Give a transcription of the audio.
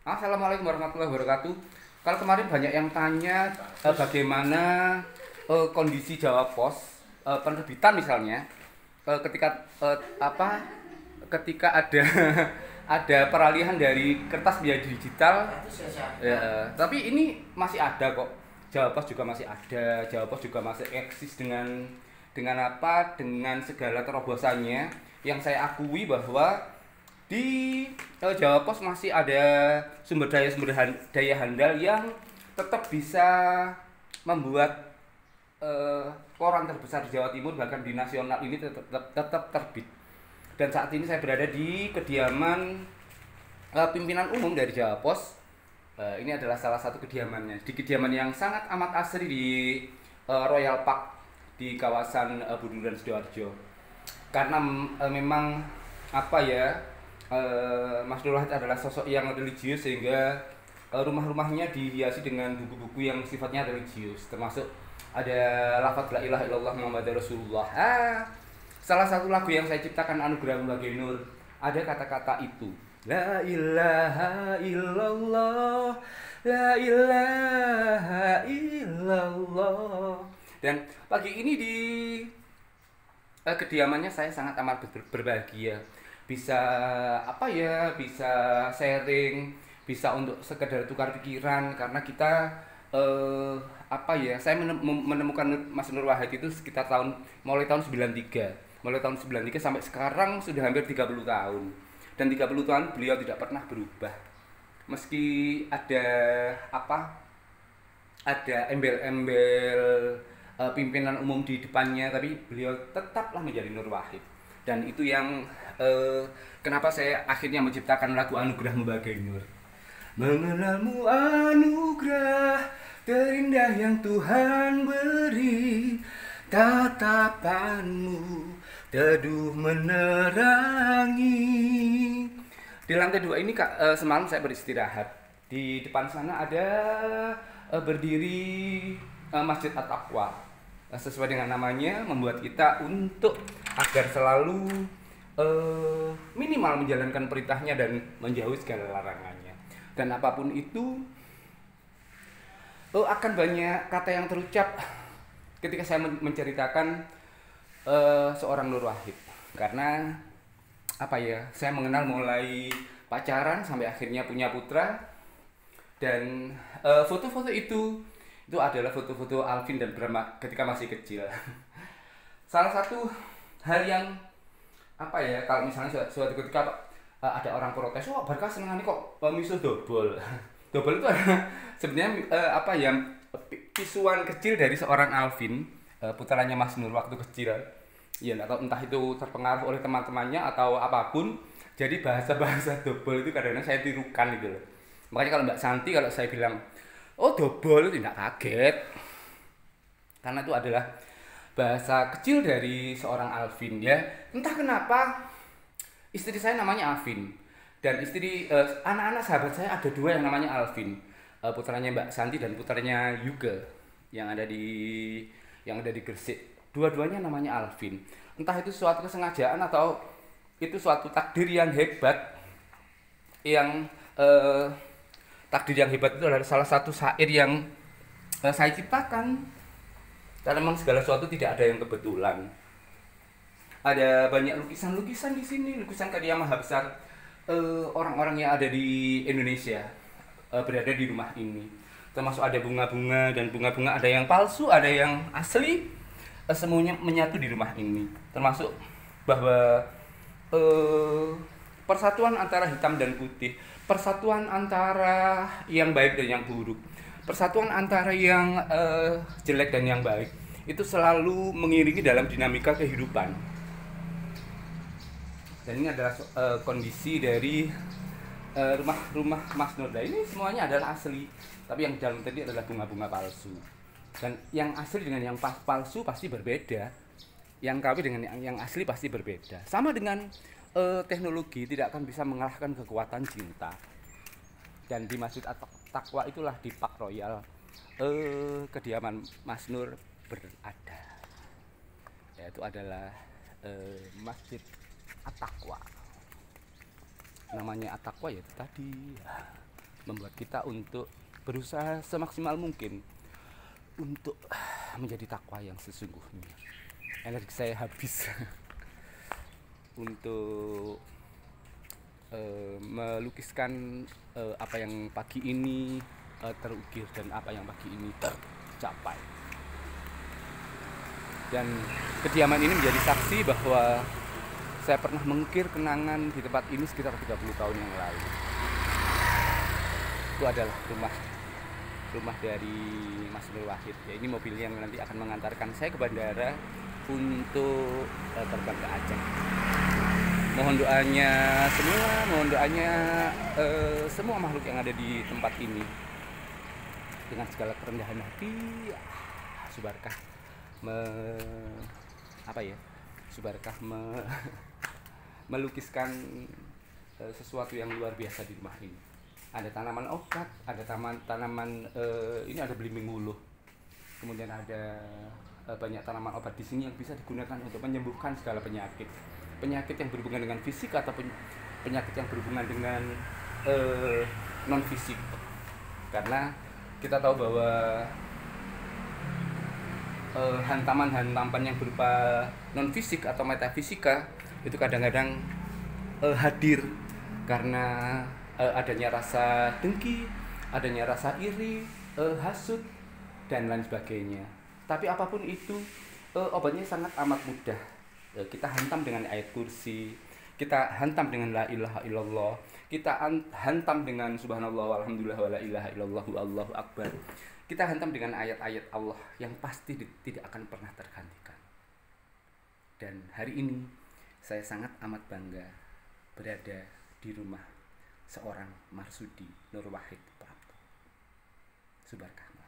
Assalamualaikum warahmatullahi wabarakatuh. Kalau kemarin banyak yang tanya bagaimana kondisi Jawa Pos penerbitan misalnya ketika apa ketika ada ada peralihan dari kertas menjadi digital. Ya, tapi ini masih ada kok. Jawa Pos juga masih ada. Jawa Pos juga masih eksis dengan segala terobosannya yang saya akui bahwa di Jawa Pos masih ada daya handal yang tetap bisa membuat koran terbesar di Jawa Timur, bahkan di nasional ini tetap terbit. Dan saat ini saya berada di kediaman pimpinan umum dari Jawa Pos. Ini adalah salah satu kediamannya, di kediaman yang sangat amat asri di Royal Park di kawasan Buduran Sidoarjo. Karena memang apa ya, Mas Nur Wahid adalah sosok yang religius, sehingga rumah-rumahnya dihiasi dengan buku-buku yang sifatnya religius, termasuk ada lafaz la ilaha illallah Muhammadur Rasulullah. Salah satu lagu yang saya ciptakan, Anugerah Mbagai Nur, ada kata-kata itu. La ilaha illallah, la ilaha illallah. Dan pagi ini di kediamannya saya sangat amat berbahagia. Bisa apa ya, bisa sharing, bisa untuk sekedar tukar pikiran, karena kita apa ya, saya menemukan Mas Nur Wahid itu sekitar mulai tahun 93 sampai sekarang sudah hampir 30 tahun. Dan 30 tahun beliau tidak pernah berubah, meski ada embel-embel pimpinan umum di depannya, tapi beliau tetaplah menjadi Nur Wahid. Dan itu yang kenapa saya akhirnya menciptakan lagu Anugerah Mbagai Nur. Mengenalmu anugerah terindah yang Tuhan beri, tatapanmu teduh menerangi. Di lantai 2 ini semalam saya beristirahat. Di depan sana ada berdiri Masjid At-Taqwa. Sesuai dengan namanya, membuat kita untuk agar selalu minimal menjalankan perintahnya dan menjauhi segala larangannya. Dan apapun itu, akan banyak kata yang terucap ketika saya menceritakan seorang Nur Wahid. Karena apa ya, saya mengenal mulai pacaran sampai akhirnya punya putra. Dan foto-foto itu adalah foto-foto Alvin dan Brahma ketika masih kecil. Salah satu hal yang apa ya, kalau misalnya suatu ketika ada orang protes, "Wah, Barkah senengane kok misuh dobol." Dobol itu sebenarnya apa ya, pisuan kecil dari seorang Alvin, putranya Mas Nur waktu kecil. Ya, atau entah itu terpengaruh oleh teman-temannya atau apapun. Jadi bahasa-bahasa dobol itu kadang-kadang saya tirukan gitu loh. Makanya kalau Mbak Santi, kalau saya bilang, "Oh, dobol," itu tidak kaget. Karena itu adalah bahasa kecil dari seorang Alvin ya. Entah kenapa istri saya namanya Alvin, dan anak-anak sahabat saya ada 2 yang namanya Alvin. Putranya Mbak Santi dan putranya Yuga yang ada di Gresik. Dua-duanya namanya Alvin. Entah itu suatu kesengajaan atau itu suatu takdir yang hebat. Yang takdir yang hebat itu adalah salah satu syair yang saya ciptakan. Karena memang segala sesuatu tidak ada yang kebetulan. Ada banyak lukisan-lukisan di sini, lukisan karya maha besar orang-orang yang ada di Indonesia berada di rumah ini. Termasuk ada bunga-bunga, dan bunga-bunga ada yang palsu, ada yang asli, semuanya menyatu di rumah ini. Termasuk bahwa persatuan antara hitam dan putih, persatuan antara yang baik dan yang buruk, persatuan antara yang jelek dan yang baik, itu selalu mengiringi dalam dinamika kehidupan. Dan ini adalah kondisi dari rumah Mas Nur. Ini semuanya adalah asli, tapi yang dalam tadi adalah bunga-bunga palsu. Dan yang asli dengan yang palsu pasti berbeda. Yang KW dengan yang asli pasti berbeda. Sama dengan teknologi tidak akan bisa mengalahkan kekuatan cinta. Dan di Masjid At-Taqwa itulah di Park Royal kediaman Mas Nur berada. Yaitu adalah Masjid At-Taqwa. Namanya At-Taqwa ya tadi. membuat kita untuk berusaha semaksimal mungkin untuk menjadi takwa yang sesungguhnya. Energi saya habis untuk melukiskan apa yang pagi ini terukir dan apa yang pagi ini tercapai. Dan kediaman ini menjadi saksi bahwa saya pernah mengukir kenangan di tempat ini sekitar 30 tahun yang lalu. Itu adalah rumah dari Mas Nur Wahid. Ya, ini mobil yang nanti akan mengantarkan saya ke bandara untuk terbang ke Aceh. Mohon doanya semua makhluk yang ada di tempat ini dengan segala kerendahan hati. Subarkah melukiskan sesuatu yang luar biasa di rumah ini. Ada tanaman obat, ada tanaman ini ada belimbing wuluh. Kemudian ada banyak tanaman obat di sini yang bisa digunakan untuk menyembuhkan segala penyakit yang berhubungan dengan fisik ataupun penyakit yang berhubungan dengan non fisik. Karena kita tahu bahwa hantaman yang berupa non fisik atau metafisika itu kadang-kadang hadir karena adanya rasa dengki, adanya rasa iri, hasut dan lain sebagainya. Tapi apapun itu obatnya sangat amat mudah. Kita hantam dengan ayat kursi, kita hantam dengan la ilaha illallah, kita hantam dengan subhanallah walhamdulillah wala ilaha illallah wallahu akbar. Kita hantam dengan ayat-ayat Allah yang pasti tidak akan pernah tergantikan. Dan hari ini saya sangat amat bangga berada di rumah seorang Marsudi Nur Wahid Prapto. Subarkah.